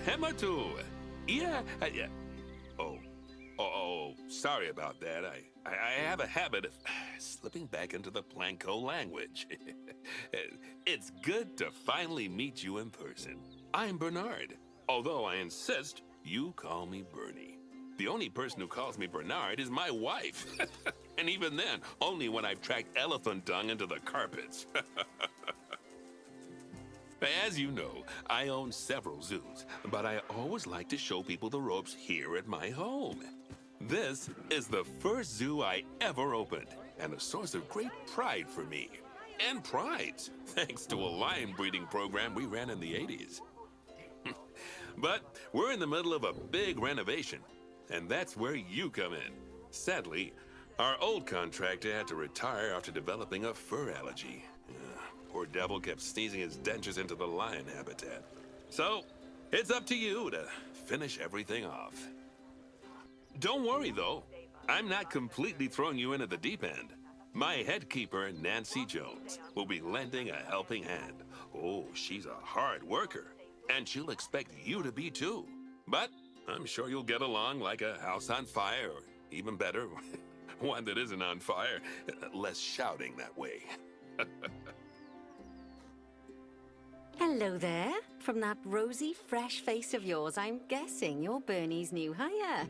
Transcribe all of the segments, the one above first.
Hematu. Yeah, yeah. Oh, sorry about that. I have a habit of slipping back into the Planko language. It's good to finally meet you in person. I'm Bernard, although I insist you call me Bernie. The only person who calls me Bernard is my wife. And even then, only when I've tracked elephant dung into the carpets. As you know, I own several zoos, but I always like to show people the ropes here at my home. This is the first zoo I ever opened, and a source of great pride for me. And prides, thanks to a lion breeding program we ran in the 80s. But we're in the middle of a big renovation, and that's where you come in. Sadly, our old contractor had to retire after developing a fur allergy. Poor devil kept sneezing his dentures into the lion habitat. So, it's up to you to finish everything off. Don't worry, though. I'm not completely throwing you in at the deep end. My head keeper, Nancy Jones, will be lending a helping hand. Oh, she's a hard worker, and she'll expect you to be too. But I'm sure you'll get along like a house on fire, or even better, one that isn't on fire. Less shouting that way. Hello there. From that rosy, fresh face of yours, I'm guessing you're Bernie's new hire.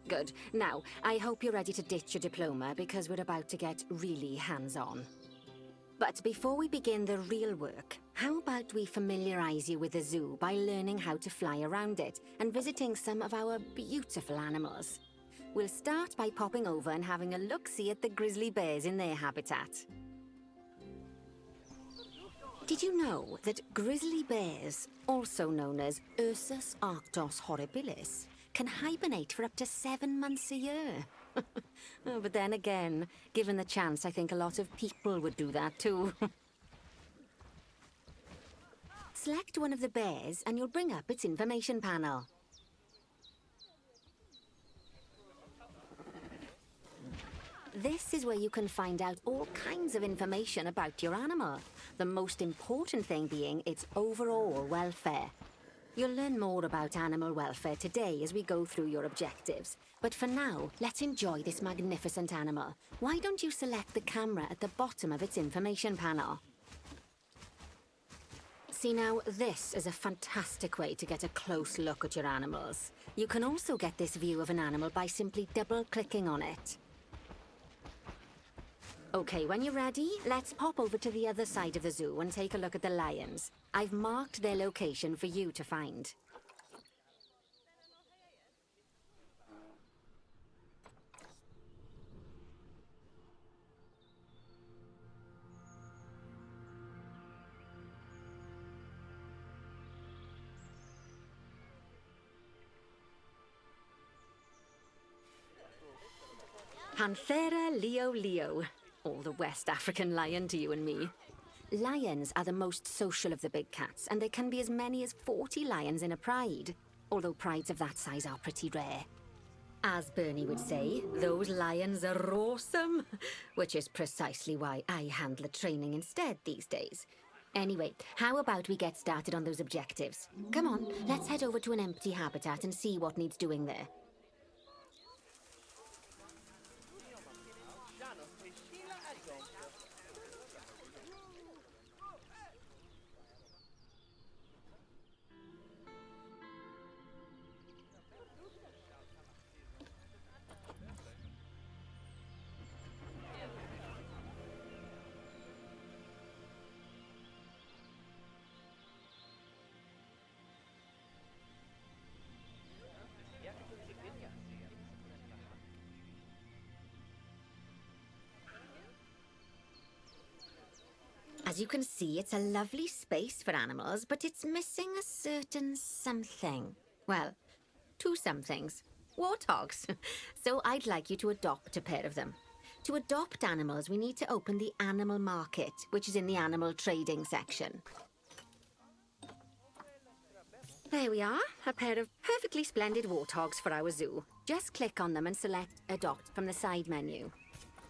Good. Now, I hope you're ready to ditch your diploma because we're about to get really hands-on. But before we begin the real work, how about we familiarize you with the zoo by learning how to fly around it and visiting some of our beautiful animals? We'll start by popping over and having a look-see at the grizzly bears in their habitat. Did you know that grizzly bears, also known as Ursus arctos horribilis, can hibernate for up to 7 months a year? Oh, but then again, given the chance, I think a lot of people would do that too. Select one of the bears and you'll bring up its information panel. This is where you can find out all kinds of information about your animal. The most important thing being its overall welfare. You'll learn more about animal welfare today as we go through your objectives. But for now, let's enjoy this magnificent animal. Why don't you select the camera at the bottom of its information panel? See now, this is a fantastic way to get a close look at your animals. You can also get this view of an animal by simply double-clicking on it. Okay, when you're ready, let's pop over to the other side of the zoo and take a look at the lions. I've marked their location for you to find. Panthera leo leo. Or the West African lion to you and me. Lions are the most social of the big cats, and there can be as many as 40 lions in a pride, although prides of that size are pretty rare. As Bernie would say, those lions are awesome, which is precisely why I handle the training instead these days. Anyway, how about we get started on those objectives? Come on, let's head over to an empty habitat and see what needs doing there. As you can see, it's a lovely space for animals, but it's missing a certain something. Well, 2 somethings. Warthogs. So I'd like you to adopt a pair of them. To adopt animals, we need to open the animal market, which is in the animal trading section. There we are, a pair of perfectly splendid warthogs for our zoo. Just click on them and select Adopt from the side menu.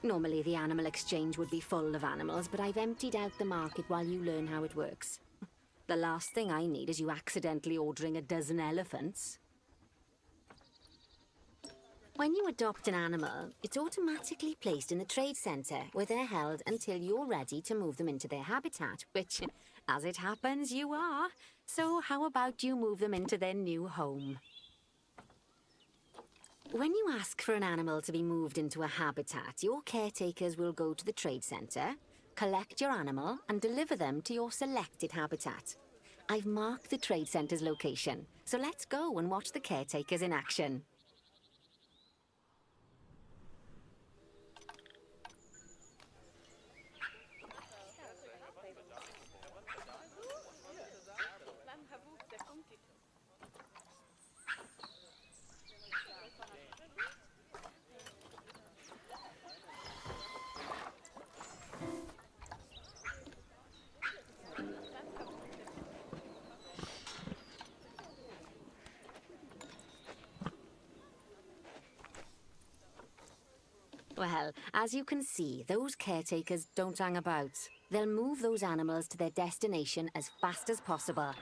Normally the animal exchange would be full of animals, but I've emptied out the market while you learn how it works. The last thing I need is you accidentally ordering a dozen elephants. When you adopt an animal, it's automatically placed in the trade centre, where they're held until you're ready to move them into their habitat, which, as it happens, you are. So how about you move them into their new home? When you ask for an animal to be moved into a habitat, your caretakers will go to the trade centre, collect your animal, and deliver them to your selected habitat. I've marked the trade centre's location, so let's go and watch the caretakers in action. Well, as you can see, those caretakers don't hang about. They'll move those animals to their destination as fast as possible.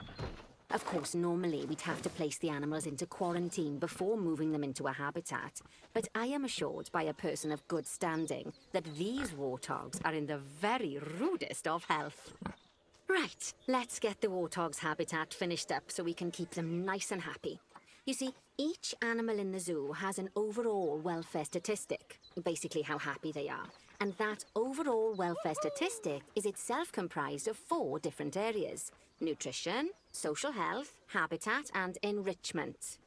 Of course, normally we'd have to place the animals into quarantine before moving them into a habitat, but I am assured by a person of good standing that these warthogs are in the very rudest of health. Right, let's get the warthog's habitat finished up so we can keep them nice and happy. You see, each animal in the zoo has an overall welfare statistic, basically how happy they are. And that overall welfare statistic is itself comprised of 4 different areas: nutrition, social health, habitat, and enrichment.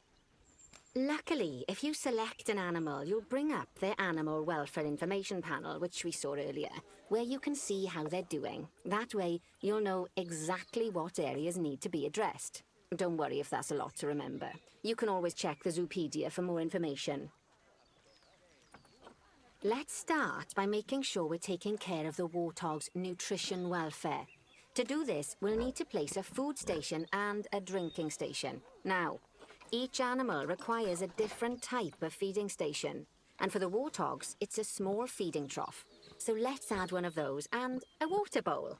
Luckily, if you select an animal, you'll bring up their animal welfare information panel, which we saw earlier, where you can see how they're doing. That way, you'll know exactly what areas need to be addressed. Don't worry if that's a lot to remember. You can always check the Zoopedia for more information. Let's start by making sure we're taking care of the warthog's nutrition welfare. To do this, we'll need to place a food station and a drinking station. Now, each animal requires a different type of feeding station. And for the warthogs, it's a small feeding trough. So let's add one of those and a water bowl.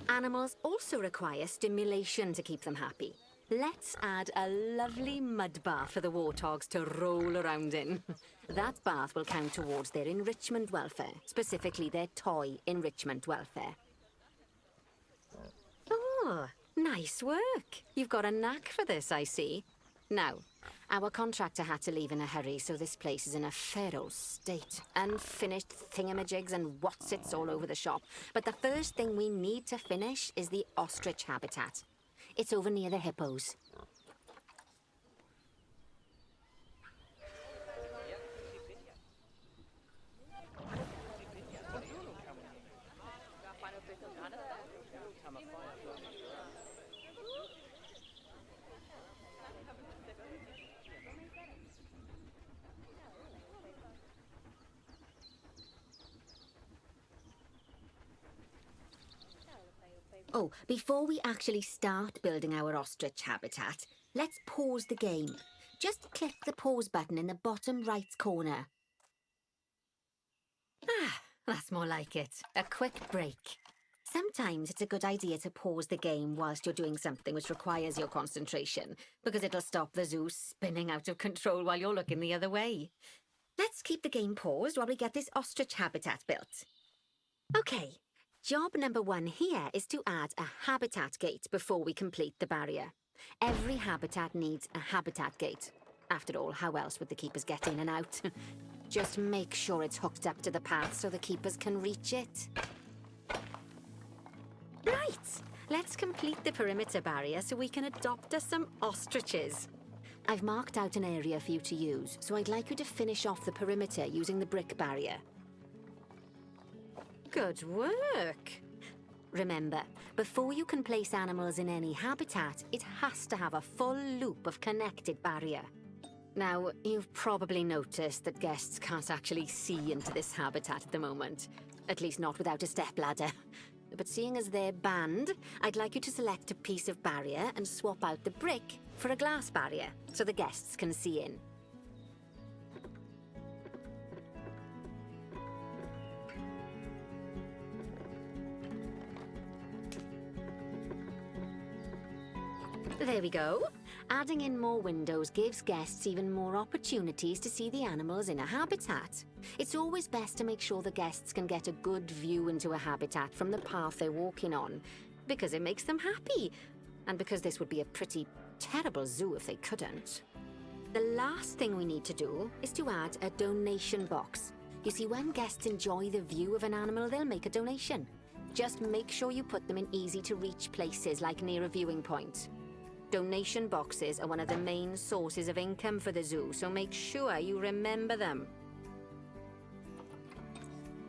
Animals also require stimulation to keep them happy. Let's add a lovely mud bath for the warthogs to roll around in. That bath will count towards their enrichment welfare, specifically their toy enrichment welfare. Oh, nice work. You've got a knack for this, I see. Now, our contractor had to leave in a hurry, so this place is in a fair old state. Unfinished thingamajigs and whatsits all over the shop. But the first thing we need to finish is the ostrich habitat. It's over near the hippos. Oh, before we actually start building our ostrich habitat, let's pause the game. Just click the pause button in the bottom right corner. Ah, that's more like it. A quick break. Sometimes it's a good idea to pause the game whilst you're doing something which requires your concentration, because it'll stop the zoo spinning out of control while you're looking the other way. Let's keep the game paused while we get this ostrich habitat built. Okay. Job number 1 here is to add a habitat gate before we complete the barrier. Every habitat needs a habitat gate. After all, how else would the keepers get in and out? Just make sure it's hooked up to the path so the keepers can reach it. Right, let's complete the perimeter barrier so we can adopt us some ostriches. I've marked out an area for you to use, so I'd like you to finish off the perimeter using the brick barrier. Good work! Remember, before you can place animals in any habitat, it has to have a full loop of connected barrier. Now, you've probably noticed that guests can't actually see into this habitat at the moment. At least not without a stepladder. But seeing as they're banned, I'd like you to select a piece of barrier and swap out the brick for a glass barrier, so the guests can see in. There we go. Adding in more windows gives guests even more opportunities to see the animals in a habitat. It's always best to make sure the guests can get a good view into a habitat from the path they're walking on, because it makes them happy, and because this would be a pretty terrible zoo if they couldn't. The last thing we need to do is to add a donation box. You see, when guests enjoy the view of an animal, they'll make a donation. Just make sure you put them in easy-to-reach places, like near a viewing point. Donation boxes are one of the main sources of income for the zoo, so make sure you remember them.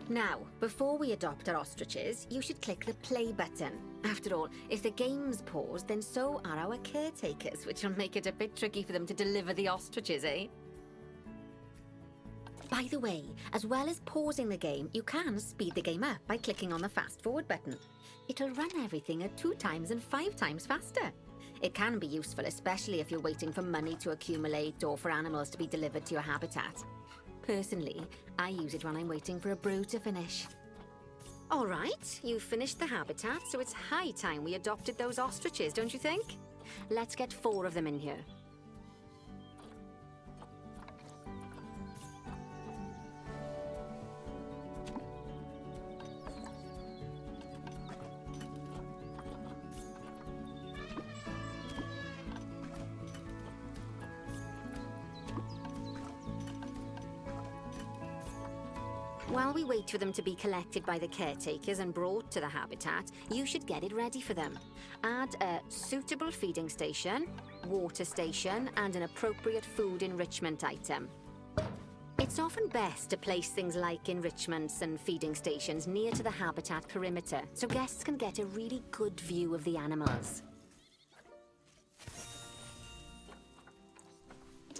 Now, before we adopt our ostriches, you should click the play button. After all, if the game's paused, then so are our caretakers, which will make it a bit tricky for them to deliver the ostriches, eh? By the way, as well as pausing the game, you can speed the game up by clicking on the fast forward button. It'll run everything at 2 times and 5 times faster. It can be useful, especially if you're waiting for money to accumulate or for animals to be delivered to your habitat. Personally, I use it when I'm waiting for a brew to finish. All right, you've finished the habitat, so it's high time we adopted those ostriches, don't you think? Let's get 4 of them in here. While we wait for them to be collected by the caretakers and brought to the habitat, you should get it ready for them. Add a suitable feeding station, water station, and an appropriate food enrichment item. It's often best to place things like enrichments and feeding stations near to the habitat perimeter, so guests can get a really good view of the animals.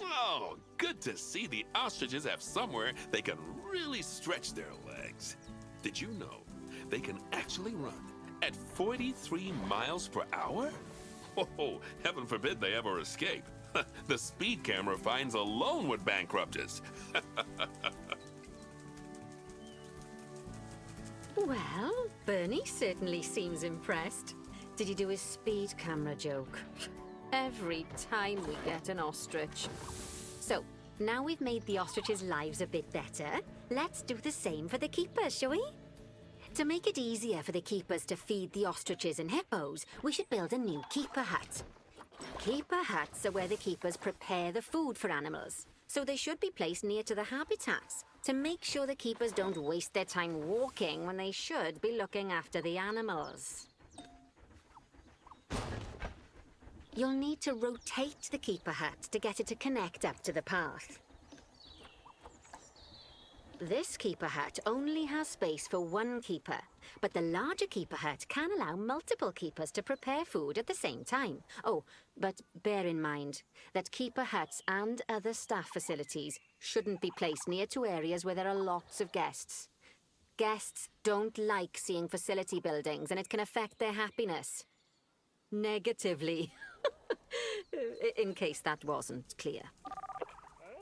Oh, good to see the ostriches have somewhere they can really stretch their legs. Did you know they can actually run at 43 miles per hour? Oh, heaven forbid they ever escape. The speed camera fines alone would bankrupt us. Well, Bernie certainly seems impressed. Did you do his speed camera joke? Every time we get an ostrich. So, now we've made the ostriches' lives a bit better, let's do the same for the keepers, shall we? To make it easier for the keepers to feed the ostriches and hippos, we should build a new keeper hut. Keeper huts are where the keepers prepare the food for animals, so they should be placed near to the habitats to make sure the keepers don't waste their time walking when they should be looking after the animals. You'll need to rotate the keeper hut to get it to connect up to the path. This keeper hut only has space for 1 keeper, but the larger keeper hut can allow multiple keepers to prepare food at the same time. Oh, but bear in mind that keeper huts and other staff facilities shouldn't be placed near to areas where there are lots of guests. Guests don't like seeing facility buildings, and it can affect their happiness. Negatively. In case that wasn't clear.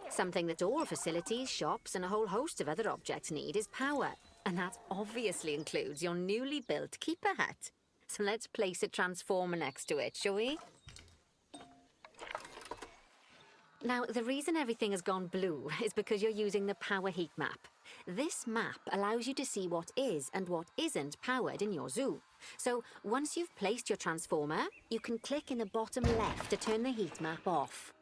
Something that all facilities, shops, and a whole host of other objects need is power. And that obviously includes your newly built keeper hut. So let's place a transformer next to it, shall we? Now, the reason everything has gone blue is because you're using the power heat map. This map allows you to see what is and what isn't powered in your zoo. So, once you've placed your transformer, you can click in the bottom left to turn the heat map off.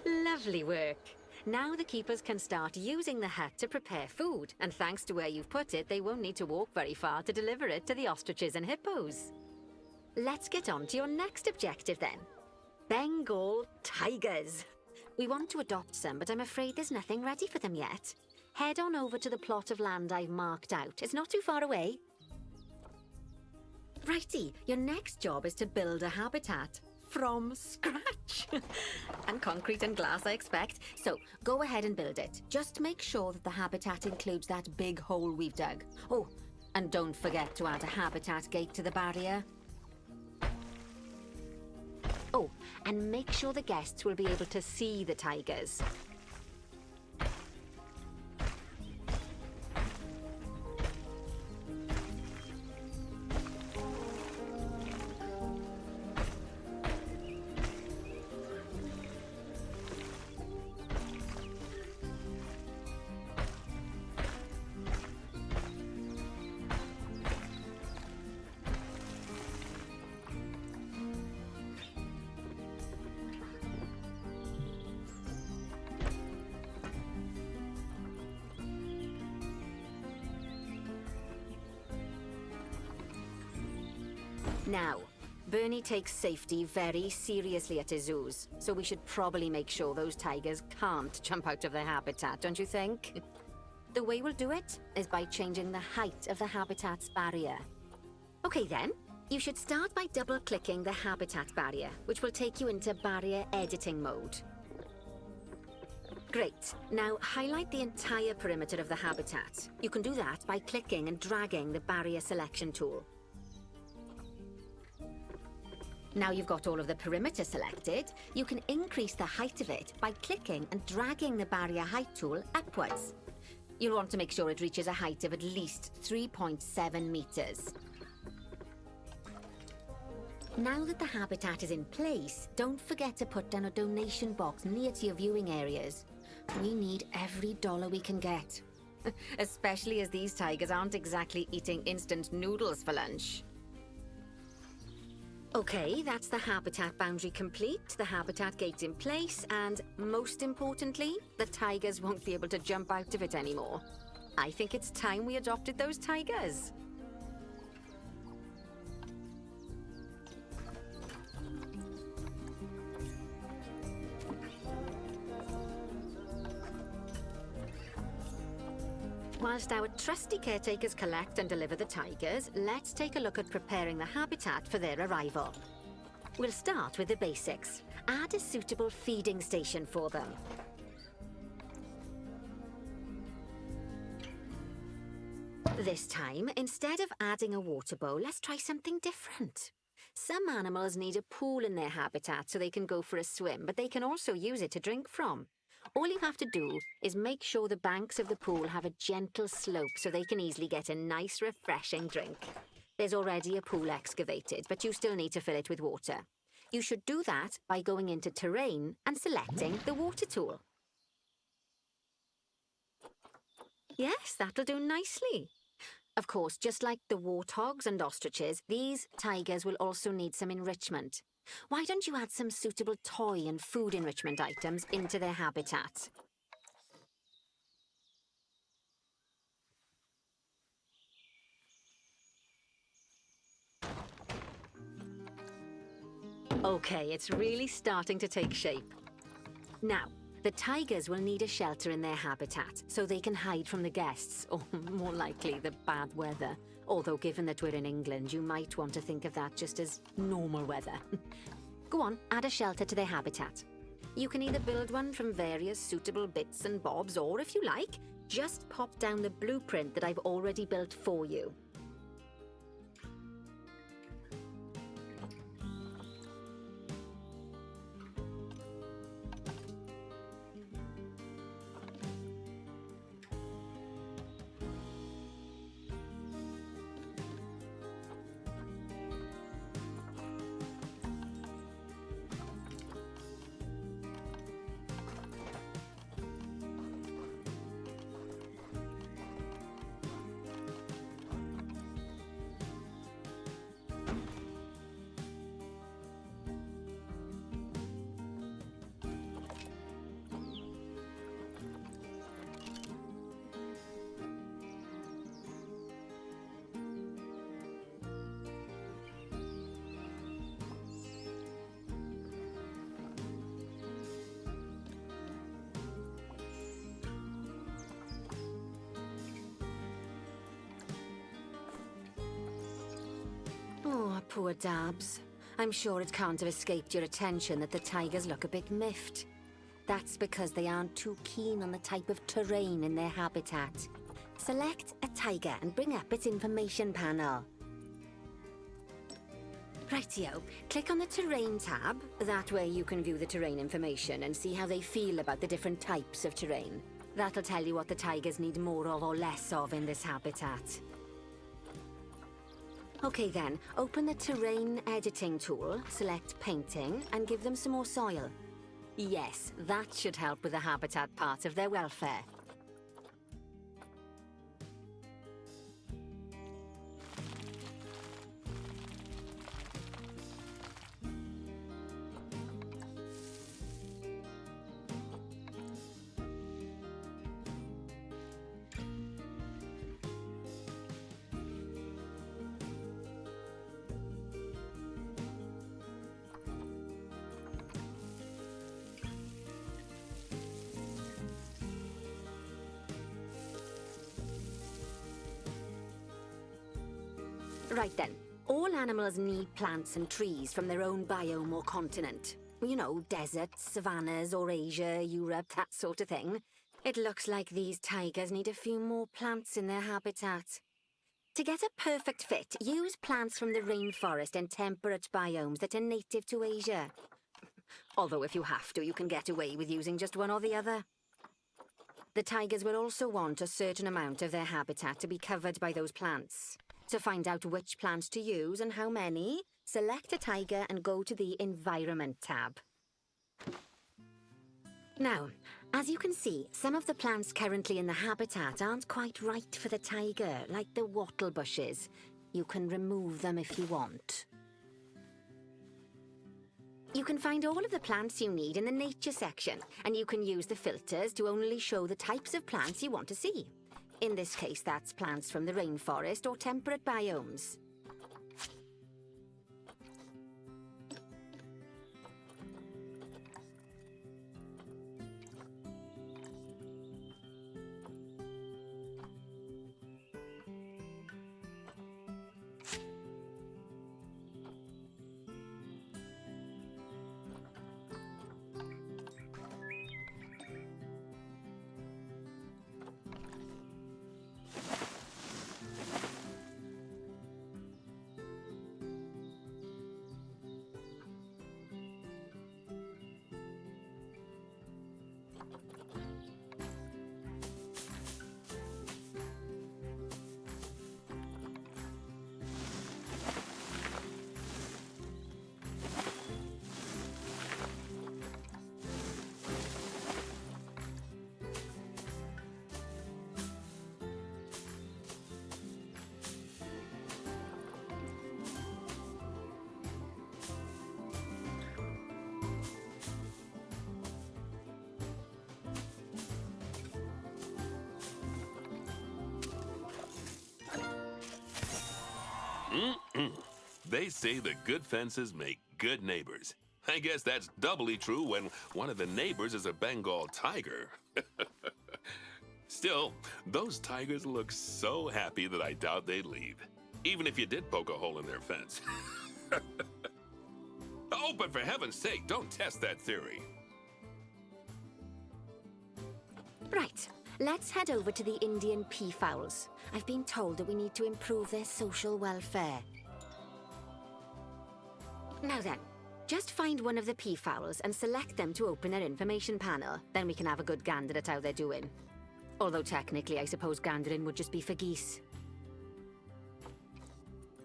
Lovely work. Now the keepers can start using the hut to prepare food, and thanks to where you've put it, they won't need to walk very far to deliver it to the ostriches and hippos. Let's get on to your next objective then. Bengal tigers. We want to adopt some, but I'm afraid there's nothing ready for them yet. Head on over to the plot of land I've marked out. It's not too far away. Righty, your next job is to build a habitat. From scratch. And concrete and glass, I expect. So, go ahead and build it. Just make sure that the habitat includes that big hole we've dug. Oh, and don't forget to add a habitat gate to the barrier. Oh, and make sure the guests will be able to see the tigers. Now, Bernie takes safety very seriously at his zoos, so we should probably make sure those tigers can't jump out of their habitat, don't you think? The way we'll do it is by changing the height of the habitat's barrier. Okay then, you should start by double-clicking the habitat barrier, which will take you into barrier editing mode. Great. Now highlight the entire perimeter of the habitat. You can do that by clicking and dragging the barrier selection tool. Now you've got all of the perimeter selected, you can increase the height of it by clicking and dragging the barrier height tool upwards. You'll want to make sure it reaches a height of at least 3.7 meters. Now that the habitat is in place, don't forget to put down a donation box near to your viewing areas. We need every dollar we can get. Especially as these tigers aren't exactly eating instant noodles for lunch. Okay, that's the habitat boundary complete, the habitat gate in place, and most importantly, the tigers won't be able to jump out of it anymore. I think it's time we adopted those tigers. Whilst our trusty caretakers collect and deliver the tigers, let's take a look at preparing the habitat for their arrival. We'll start with the basics. Add a suitable feeding station for them. This time, instead of adding a water bowl, let's try something different. Some animals need a pool in their habitat so they can go for a swim, but they can also use it to drink from. All you have to do is make sure the banks of the pool have a gentle slope so they can easily get a nice, refreshing drink. There's already a pool excavated, but you still need to fill it with water. You should do that by going into Terrain and selecting the water tool. Yes, that'll do nicely. Of course, just like the warthogs and ostriches, these tigers will also need some enrichment. Why don't you add some suitable toy and food enrichment items into their habitat? Okay, it's really starting to take shape. Now, the tigers will need a shelter in their habitat so they can hide from the guests, or more likely, the bad weather. Although given that we're in England, you might want to think of that just as normal weather. Go on, add a shelter to their habitat. You can either build one from various suitable bits and bobs, or if you like, just pop down the blueprint that I've already built for you. Oh, poor Dabs. I'm sure it can't have escaped your attention that the tigers look a bit miffed. That's because they aren't too keen on the type of terrain in their habitat. Select a tiger and bring up its information panel. Rightio, click on the Terrain tab. That way you can view the terrain information and see how they feel about the different types of terrain. That'll tell you what the tigers need more of or less of in this habitat. Okay then, open the Terrain editing tool, select Painting, and give them some more soil. Yes, that should help with the habitat part of their welfare. Right then. All animals need plants and trees from their own biome or continent. You know, deserts, savannas, Eurasia, Europe, that sort of thing. It looks like these tigers need a few more plants in their habitat. To get a perfect fit, use plants from the rainforest and temperate biomes that are native to Asia. Although if you have to, you can get away with using just one or the other. The tigers will also want a certain amount of their habitat to be covered by those plants. To find out which plants to use and how many, select a tiger and go to the Environment tab. Now, as you can see, some of the plants currently in the habitat aren't quite right for the tiger, like the wattle bushes. You can remove them if you want. You can find all of the plants you need in the nature section, and you can use the filters to only show the types of plants you want to see. In this case, that's plants from the rainforest or temperate biomes. They say that good fences make good neighbors. I guess that's doubly true when one of the neighbors is a Bengal tiger. Still, those tigers look so happy that I doubt they'd leave, even if you did poke a hole in their fence. Oh, but for heaven's sake, don't test that theory. Right, let's head over to the Indian peafowls. I've been told that we need to improve their social welfare. Now then, just find one of the peafowls and select them to open their information panel. Then we can have a good gander at how they're doing. Although technically, I suppose gandering would just be for geese.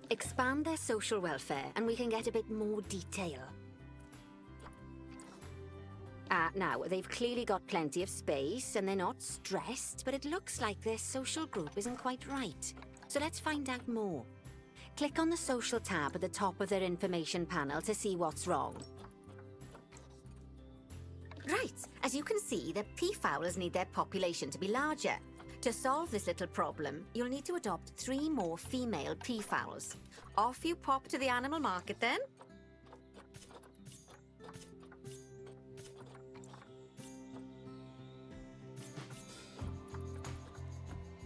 Expand their social welfare and we can get a bit more detail. Now, they've clearly got plenty of space and they're not stressed, but it looks like their social group isn't quite right. So let's find out more. Click on the Social tab at the top of their information panel to see what's wrong. Right, as you can see, the peafowls need their population to be larger. To solve this little problem, you'll need to adopt 3 more female peafowls. Off you pop to the animal market then.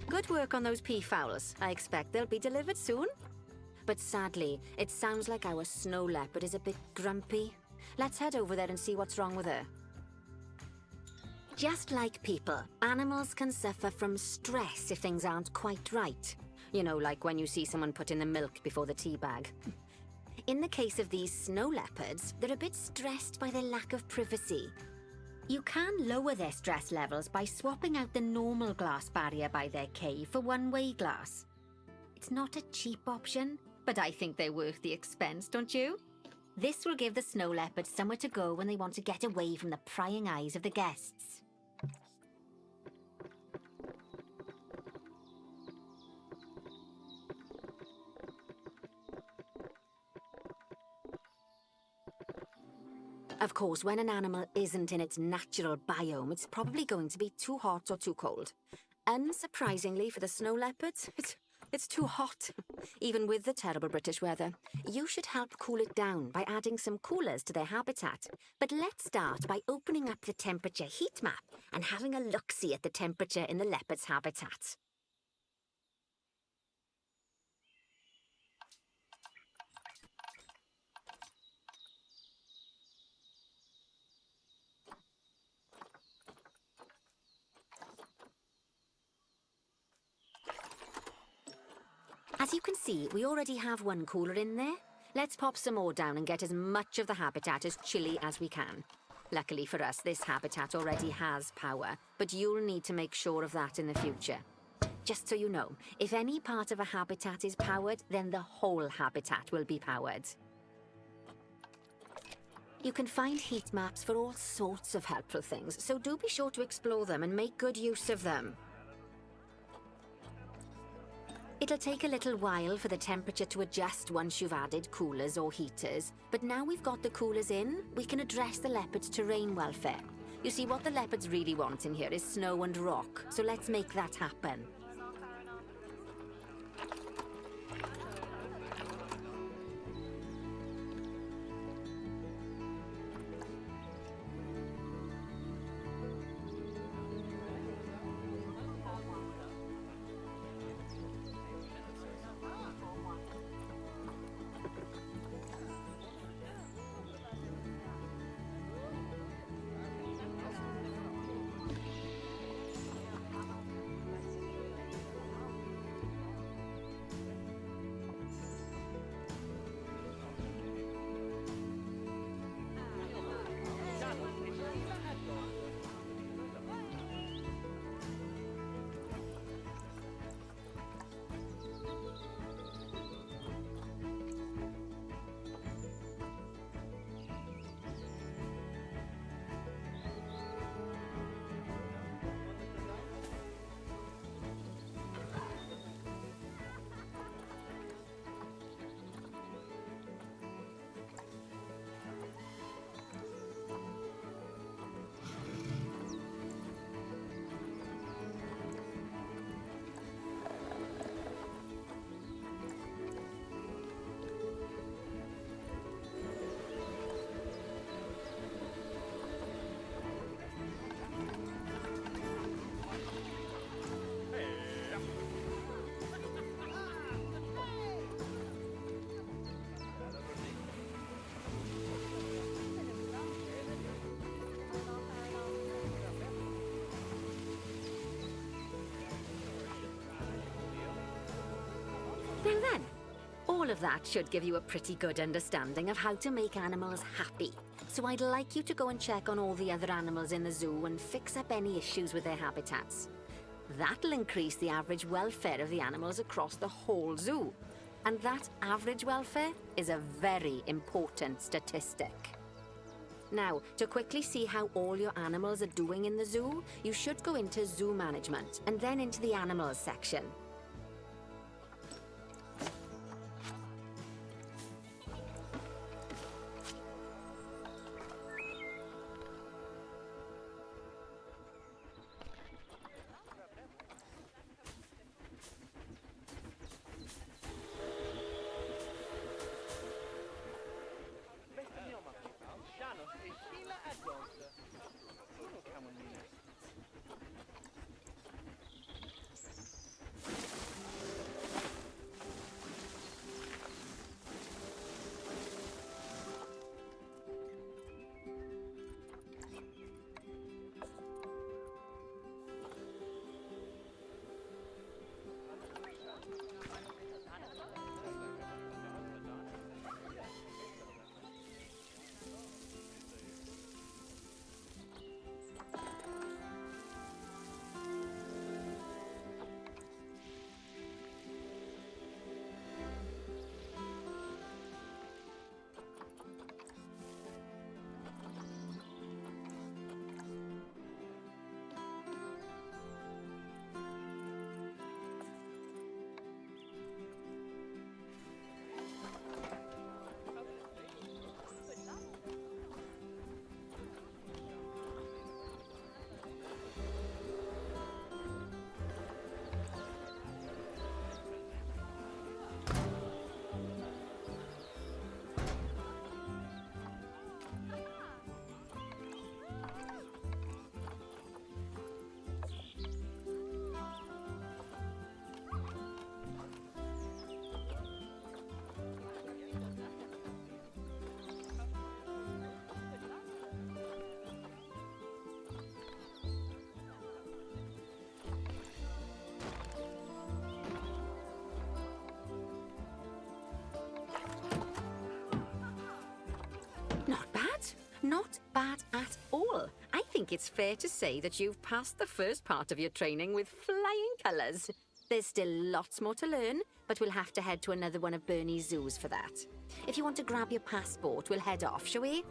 Good work on those peafowls. I expect they'll be delivered soon. But sadly, it sounds like our snow leopard is a bit grumpy. Let's head over there and see what's wrong with her. Just like people, animals can suffer from stress if things aren't quite right. You know, like when you see someone put in the milk before the tea bag. In the case of these snow leopards, they're a bit stressed by their lack of privacy. You can lower their stress levels by swapping out the normal glass barrier by their cave for one-way glass. It's not a cheap option, but I think they're worth the expense, don't you? This will give the snow leopard somewhere to go when they want to get away from the prying eyes of the guests. Of course, when an animal isn't in its natural biome, it's probably going to be too hot or too cold. Unsurprisingly for the snow leopards, it's too hot. Even with the terrible British weather, you should help cool it down by adding some coolers to their habitat. But let's start by opening up the temperature heat map and having a look-see at the temperature in the leopard's habitat. As you can see, we already have one cooler in there. Let's pop some more down and get as much of the habitat as chilly as we can. Luckily for us, this habitat already has power, but you'll need to make sure of that in the future. Just so you know, if any part of a habitat is powered, then the whole habitat will be powered. You can find heat maps for all sorts of helpful things, so do be sure to explore them and make good use of them. It'll take a little while for the temperature to adjust once you've added coolers or heaters, but now we've got the coolers in, we can address the leopards' terrain welfare. You see, what the leopards really want in here is snow and rock, so let's make that happen. Now then, all of that should give you a pretty good understanding of how to make animals happy. So I'd like you to go and check on all the other animals in the zoo and fix up any issues with their habitats. That'll increase the average welfare of the animals across the whole zoo. And that average welfare is a very important statistic. Now, to quickly see how all your animals are doing in the zoo, you should go into Zoo Management and then into the Animals section. Not bad at all. I think it's fair to say that you've passed the first part of your training with flying colours. There's still lots more to learn, but we'll have to head to another one of Bernie's zoos for that. If you want to grab your passport, we'll head off, shall we?